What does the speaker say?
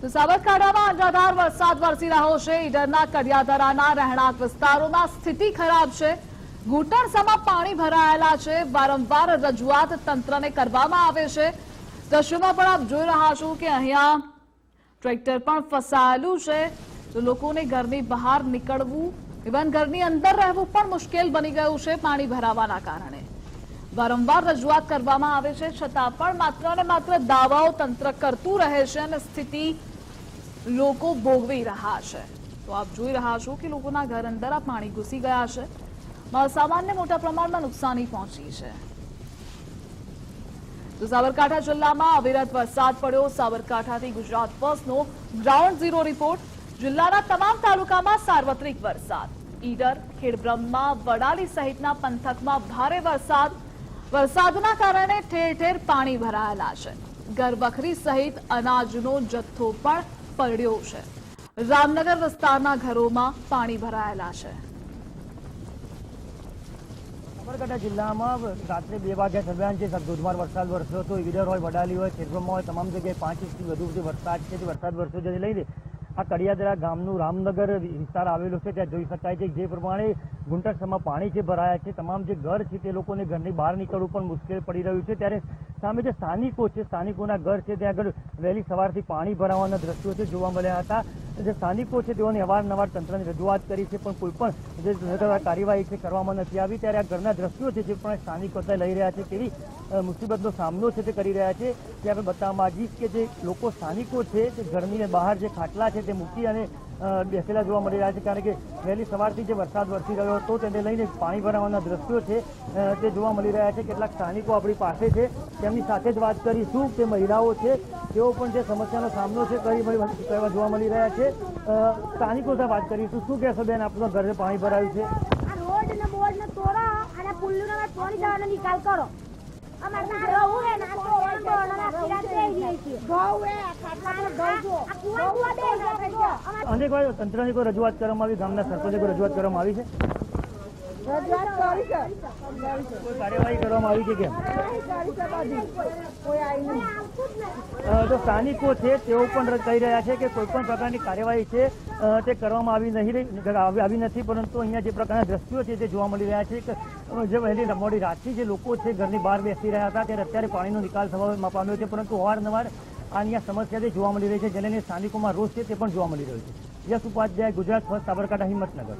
તો સાબરકાંઠામાં અનરાધાર વરસાદ વરસી રહ્યો છે। ઈડરના કડિયાદરાના રહેણાંક વિસ્તારોમાં સ્થિતિ ખરાબ છે। ઘૂંટણસમાં પાણી ભરાયેલા છે। વારંવાર રજૂઆત તંત્રને કરવામાં આવે છે। દ્રશ્યોમાં પણ આપ જોઈ રહ્યા છો કે અહીંયા ટ્રેક્ટર પણ ફસાયેલું છે, તો લોકોને ઘરની બહાર નીકળવું, ઇવન ઘરની અંદર રહેવું પણ મુશ્કેલ બની ગયું છે પાણી ભરાવાના કારણે। વારંવાર રજૂઆત કરવામાં આવે છે, છતાં પણ માત્ર ને માત્ર દાવાઓ તંત્ર કરતું રહે છે અને સ્થિતિ લોકો ભોગવી રહ્યા છે। તો આપ જોઈ રહ્યા છો કે લોકોના ઘર અંદર આ પાણી ઘૂસી ગયા છે। માલસામાનને મોટા પ્રમાણમાં નુકસાની પહોંચી છે। તો સાબરકાંઠા જિલ્લામાં અવિરત વરસાદ પડ્યો। સાબરકાંઠાથી ગુજરાત ફર્સ્ટનો ગ્રાઉન્ડ ઝીરો રિપોર્ટ। જિલ્લાના તમામ તાલુકામાં સાર્વત્રિક વરસાદ। ઈડર, ખેડબ્રહ્મા, વડાલી સહિતના પંથકમાં ભારે વરસાદના કારણે ઠેર ઠેર પાણી ભરાયેલા છે। ઘરવખરી સહિત અનાજનો જથ્થો પણ પડ્યો છે। રામનગર વિસ્તારના ઘરોમાં પાણી ભરાયેલા છે। સાબરકાંઠા જિલ્લામાં રાત્રે 2 વાગ્યા દરમિયાન જે ધોધમાર વરસાદ વરસ્યો હતો। ઈડર હોય, વડાલી હોય, ખેડબ્રહ્મા હોય, તમામ જગ્યાએ 5 ઇંચથી વધુ જે વરસાદ છે તે વરસાદ વરસ્યો, જેને લઈને આ કડિયાદરા ગામનું રામનગર વિસ્તાર આવેલો છે, ત્યાં જોઈ શકાય છે જે પ્રમાણે ઘૂંટણસમાં પાણી જે ભરાયા છે। તમામ જે ઘર છે તે લોકોને ઘરની બહાર નીકળવું પણ મુશ્કેલ પડી રહ્યું છે। ત્યારે સામે જે સ્થાનિકો છે, સ્થાનિકોના ઘર છે, ત્યાં આગળ વહેલી સવારથી પાણી ભરાવાના દ્રશ્યો છે જોવા મળ્યા હતા। જે સ્થાનિકો છે તેઓને અવારનવાર તંત્રની રજૂઆત કરી છે, પણ કોઈ પણ જે કાર્યવાહી છે કરવામાં નથી આવી। ત્યારે આ ઘરના દ્રશ્યો છે જે પણ સ્થાનિકો લઈ રહ્યા છે, કેવી મુસીબતનો સામનો છે તે કરી રહ્યા છે તે આપણે બતાવવા માંગીશ કે જે લોકો સ્થાનિકો છે તે ઘરની બહાર જે ખાટલા છે તે મૂકી અને બેસેલા જોવા મળી રહ્યા છે, કારણ કે વહેલી સવારથી જે વરસાદ વરસી રહ્યો હતો તેને લઈને પાણી ભરાવાના દ્રશ્યો છે તે જોવા મળી રહ્યા છે। કેટલાક સ્થાનિકો આપણી પાસે છે, તેમની સાથે જ વાત કરીશું કે મહિલાઓ છે તેઓ પણ જે સમસ્યાનો સામનો છે કરવા જોવા મળી રહ્યા છે। સ્થાનિકો સાથે વાત કરીશું। શું કહેશો બેન, આપણા ઘરે પાણી ભરાયું છે? રોડ ને બોર્ડ ને તોડો અને પુલનો પાણી જવાનો નિકાલ કરો। અમાર રહું હે ના તો પીડા થઈ ગઈ છે। ઘઉં હે ખાટલા પર ઘઉં જો આ કુવા દે અનેક વાર તંત્રની કોઈ રજૂઆત કરવામાં આવી, ગામના સરપંચે કોઈ રજૂઆત કરવામાં આવી છે? રજૂઆત કરી છે, કોઈ કાર્યવાહી કરવામાં આવી છે કેમ? કોઈ આવી નહીં। તો સ્થાનિકો છે તેઓ પણ કહી રહ્યા છે કે કોઈ પણ પ્રકારની કાર્યવાહી છે તે કરવામાં આવી નથી, પરંતુ અહીંયા જે પ્રકારના દ્રશ્યો છે તે જોવા મળી રહ્યા છે કે જે વહેલી મોડી રાતથી જે લોકો છે ઘરની બહાર બેસી રહ્યા હતા, ત્યારે અત્યારે પાણીનો નિકાલ થવા પામ્યો છે, પરંતુ અવારનવાર અહીંયા સમસ્યા જે જોવા મળી રહી છે, જેને સ્થાનિકોમાં રોષ છે તે પણ જોવા મળી રહ્યો છે। યશ ઉપાધ્યાય, ગુજરાત ફર્સ્ટ, સાબરકાંઠા, હિંમતનગર।